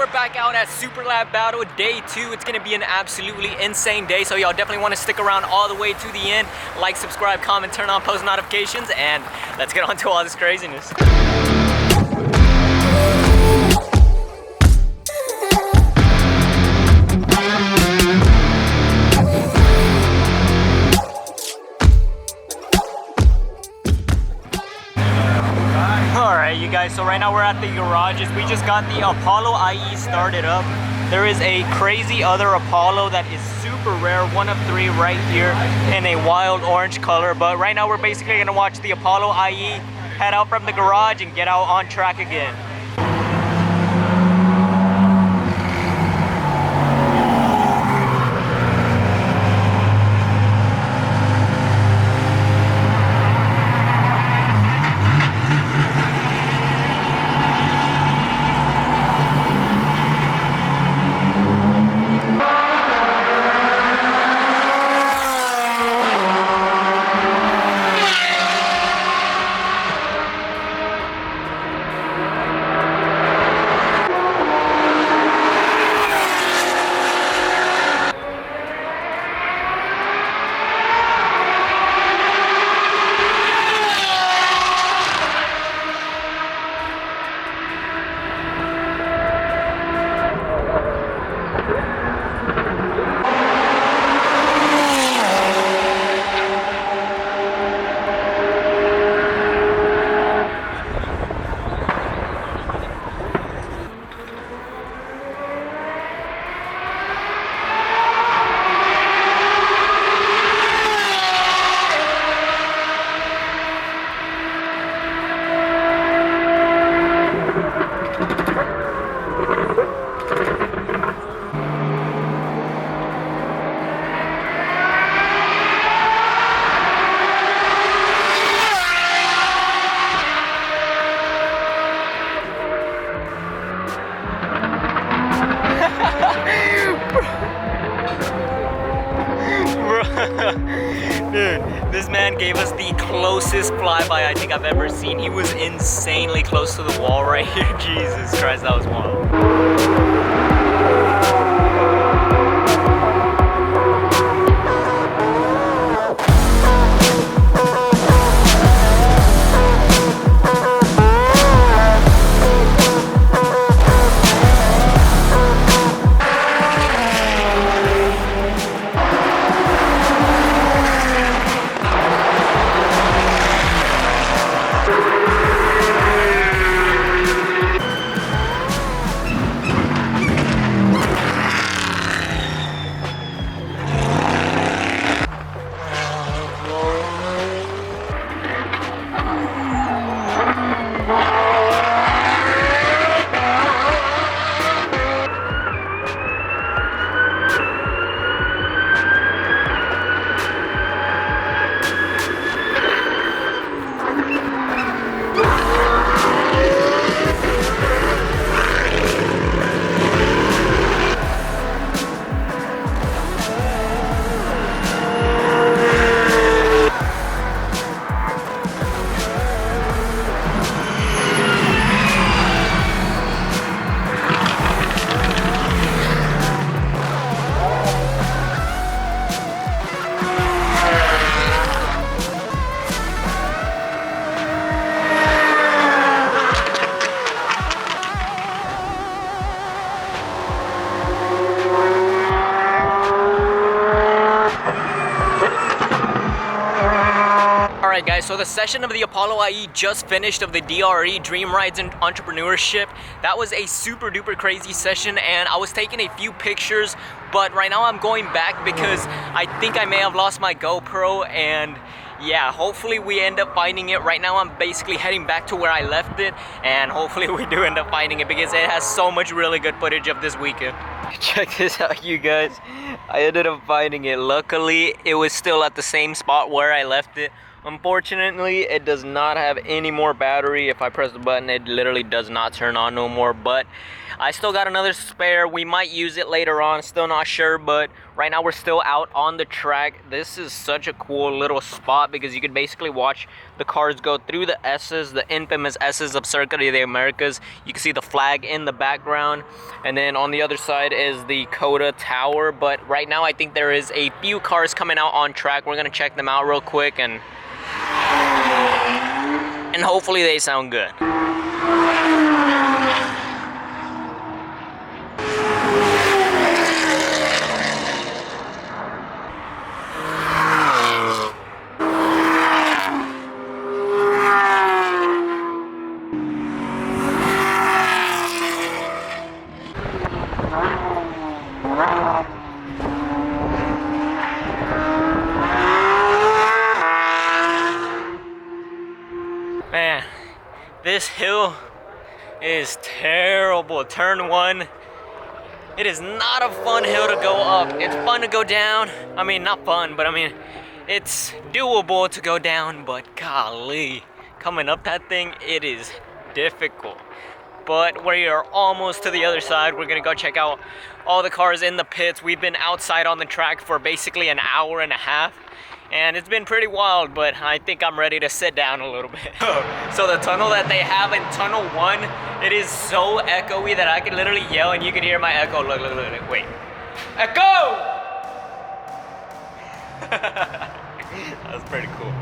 we're back out at Superlap Battle Day 2. It's gonna be an absolutely insane day, so y'all definitely want to stick around all the way to the end. Like, subscribe, comment, turn on post notifications, and let's get on to all this craziness. Alright you guys, so right now we're at the garages. We just got the Apollo IE started up. There is a crazy other Apollo that is super rare, one of 3 right here in a wild orange color. But right now we're basically gonna watch the Apollo IE head out from the garage and get out on track again. Dude, this man gave us the closest flyby I think I've ever seen. He was insanely close to the wall right here. Jesus Christ, that was wild. Alright guys, so the session of the Apollo IE just finished of the DRE, Dream Rides and Entrepreneurship. That was a super duper crazy session and I was taking a few pictures, but right now I'm going back because I think I may have lost my GoPro, and yeah, hopefully we end up finding it. Right now I'm basically heading back to where I left it, and hopefully we do end up finding it because it has so much really good footage of this weekend. Check this out you guys, I ended up finding it. Luckily it was still at the same spot where I left it. Unfortunately, it does not have any more battery. If I press the button, it literally does not turn on no more. But I still got another spare. We might use it later on, still not sure, but right now we're still out on the track. This is such a cool little spot because you can basically watch the cars go through the S's, the infamous S's of Circuit of the Americas. You can see the flag in the background, and then on the other side is the COTA Tower. But right now I think there is a few cars coming out on track. We're gonna check them out real quick, and hopefully they sound good. Man, this hill is terrible. Turn 1. It is not a fun hill to go up. It's fun to go down. I mean, not fun, but I mean, it's doable to go down, but golly, coming up that thing, it is difficult. But we are almost to the other side. We're gonna go check out all the cars in the pits. We've been outside on the track for basically an hour and a half. And it's been pretty wild, but I think I'm ready to sit down a little bit. So the tunnel that they have in Tunnel 1, it is so echoey that I can literally yell and you can hear my echo. Look, look, look, look. Wait. Echo! That was pretty cool.